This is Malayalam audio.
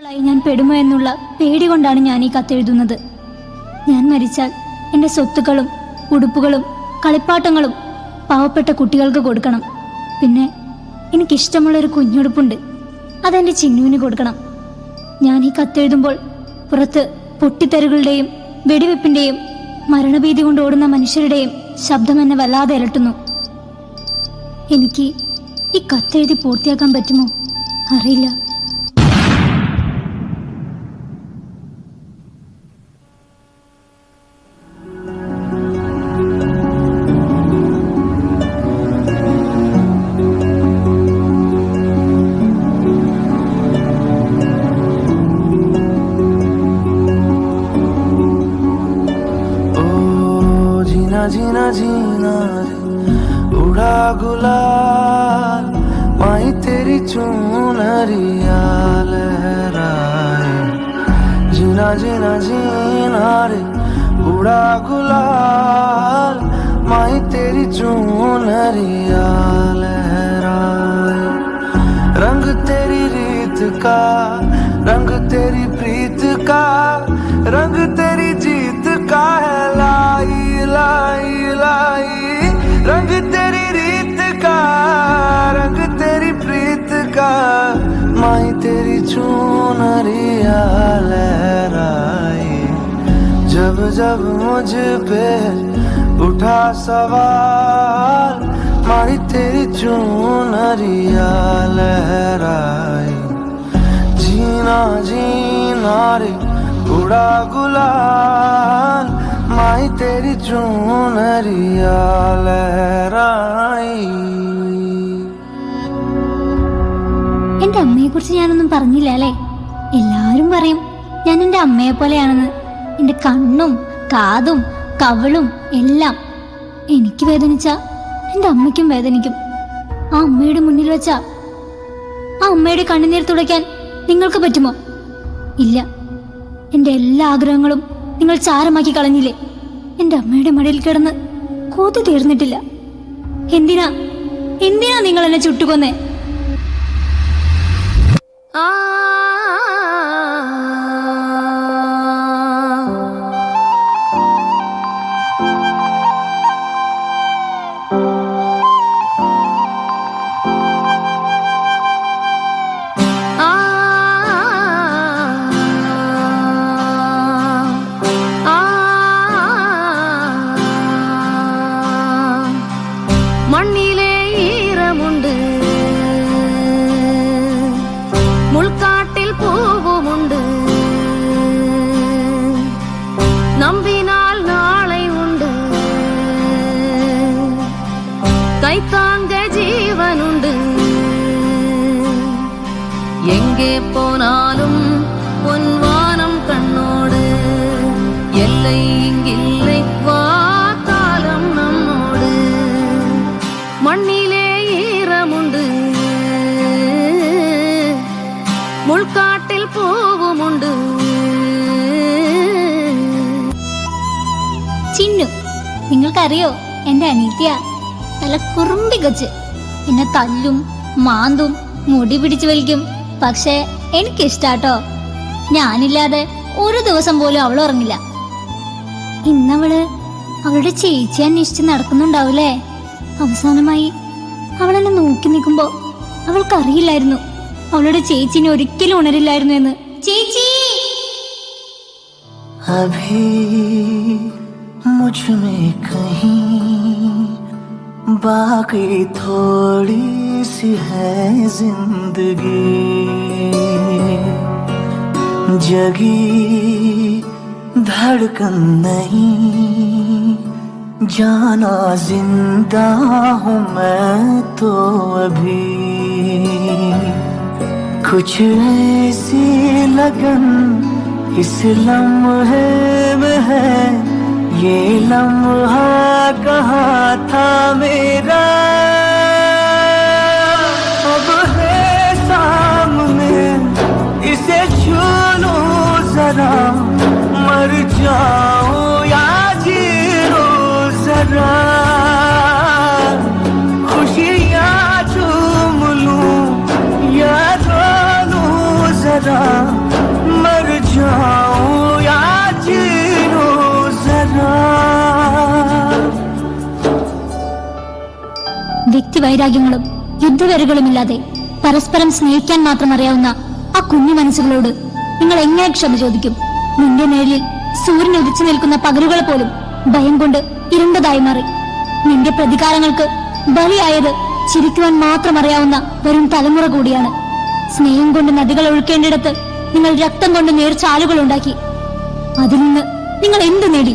ഞാൻ പെടുമോ എന്നുള്ള പേടി കൊണ്ടാണ് ഞാൻ ഈ കത്തെഴുതുന്നത്. ഞാൻ മരിച്ചാൽ എൻ്റെ സ്വത്തുക്കളും ഉടുപ്പുകളും കളിപ്പാട്ടങ്ങളും പാവപ്പെട്ട കുട്ടികൾക്ക് കൊടുക്കണം. പിന്നെ എനിക്കിഷ്ടമുള്ളൊരു കുഞ്ഞുടുപ്പുണ്ട്, അതെൻ്റെ ചിന്നുവിന് കൊടുക്കണം. ഞാൻ ഈ കത്തെഴുതുമ്പോൾ പുറത്ത് പൊട്ടിത്തെറികളുടെയും വെടിവെപ്പിൻ്റെയും മരണഭീതി കൊണ്ട് ഓടുന്ന മനുഷ്യരുടെയും ശബ്ദം എന്നെ വല്ലാതെ അലട്ടുന്നു. എനിക്ക് ഈ കത്തെഴുതി പൂർത്തിയാക്കാൻ പറ്റുമോ അറിയില്ല. जीना जीना उड़ा गुलाल माही तेरी चुनरिया लहराए। जीना जीना जीना रे उड़ा गुलाल माही तेरी चुनरिया लहराए। रंग तेरी रीत का रंग तेरी प्रीत का रंग तेरी जीत का है लाई लाई लाई। रंग तेरी रीत का रंग तेरी प्रीत का माही तेरी चुनरिया लहराए। जब जब मुझ पे उठा सवाल माही तेरी चुनरिया लहराए। जीना जीना रे उड़ा गुलाल माही तेरी चुनरिया लहराई। എന്റെ അമ്മയെ കുറിച്ച് ഞാനൊന്നും പറഞ്ഞില്ല അല്ലേ? എല്ലാവരും പറയും ഞാൻ എന്റെ അമ്മയെ പോലെയാണെന്ന്. എന്റെ കണ്ണും കാതും കവളും എല്ലാം. എനിക്ക് വേദനിച്ച എന്റെ അമ്മയ്ക്കും വേദനിക്കും. ആ അമ്മയുടെ മുന്നിൽ വെച്ച ആ അമ്മയുടെ കണ്ണുനീർ തുടയ്ക്കാൻ നിങ്ങൾക്ക് പറ്റുമോ? ഇല്ല. എന്റെ എല്ലാ ആഗ്രഹങ്ങളും നിങ്ങൾ ചാരമാക്കി കളഞ്ഞില്ലേ? എന്റെ അമ്മയുടെ മടിയിൽ കിടന്ന് കൊതി തീർന്നിട്ടില്ല. എന്തിനാ നിങ്ങൾ എന്നെ ചുട്ടുകൊന്നേ? മണ്ണിലെ ഈരമുണ്ട്, മുൾക്കാട്ടിൽ പൂവുമുണ്ട്, നമ്പിനാൽ നാളെ ഉണ്ട്, കൈത്താങ്ക ജീവനുണ്ട്. എங்கே போனாலும் பொன்வானம் கண்ணோடு, எல்லை இங்கில்லை வா காலம் நம்மோடு. മണ്ണിലെ ഈരമുണ്ട്, മുൾക്കാട്ടിൽ പൂവുമുണ്ട്. ചിന്നു, നിങ്ങൾക്കറിയോ എന്റെ അനീത്യ നല്ല കുറുമ്പി കൊച്ച്. എന്നെ തല്ലും മാന്തും മുടി പിടിച്ചു വലിക്കും. പക്ഷേ എനിക്കിഷ്ടാട്ടോ. ഞാനില്ലാതെ ഒരു ദിവസം പോലും അവൾ ഉറങ്ങില്ല. ഇന്നവള് അവളുടെ ചേച്ചി അന്വേഷിച്ച് നടക്കുന്നുണ്ടാവൂലേ? അവസാനമായി അവൾ എന്നെ നോക്കി നിൽക്കുമ്പോ അവൾക്കറിയില്ലായിരുന്നു അവളുടെ ചേച്ചിനെ ഒരിക്കലും ഉണരില്ലായിരുന്നു എന്ന്. ചേച്ചി अभी मुझ में कहीं बाकी थोड़ी सी है जिंदगी, जगी धड़कन नहीं जाना जिंदा हूँ मैं तो अभी। कुछ ऐसी लगन इस लम्हे में है, ये लम्हा कहाँ था मेरा। अब है सामने इसे छू लो जरा, मर जाओ या जी लो जरा। खुशियाँ झूम लूं या रो लूं जरा। വ്യക്തിവൈരാഗ്യങ്ങളും യുദ്ധവെറുകളുമില്ലാതെ പരസ്പരം സ്നേഹിക്കാൻ മാത്രം അറിയാവുന്ന ആ കുഞ്ഞു മനസ്സുകളോട് നിങ്ങൾ എങ്ങനെ ക്ഷമ ചോദിക്കും? നിന്റെ നേരിൽ സൂര്യൻ ഉദിച്ചു നിൽക്കുന്ന പകലുകൾ പോലും ഭയം കൊണ്ട് ഇരുണ്ടതായി മാറി. നിന്റെ പ്രതികാരങ്ങൾക്ക് ബലിയായത് ചിരിക്കുവാൻ മാത്രം അറിയാവുന്ന വരും തലമുറ കൂടിയാണ്. സ്നേഹം കൊണ്ട് നദികൾ ഒഴുക്കേണ്ടിടത്ത് നിങ്ങൾ രക്തം കൊണ്ട് നേർച്ചാലുകൾ ഉണ്ടാക്കി. അതിൽ നിന്ന് നിങ്ങൾ എന്ത് നേടി?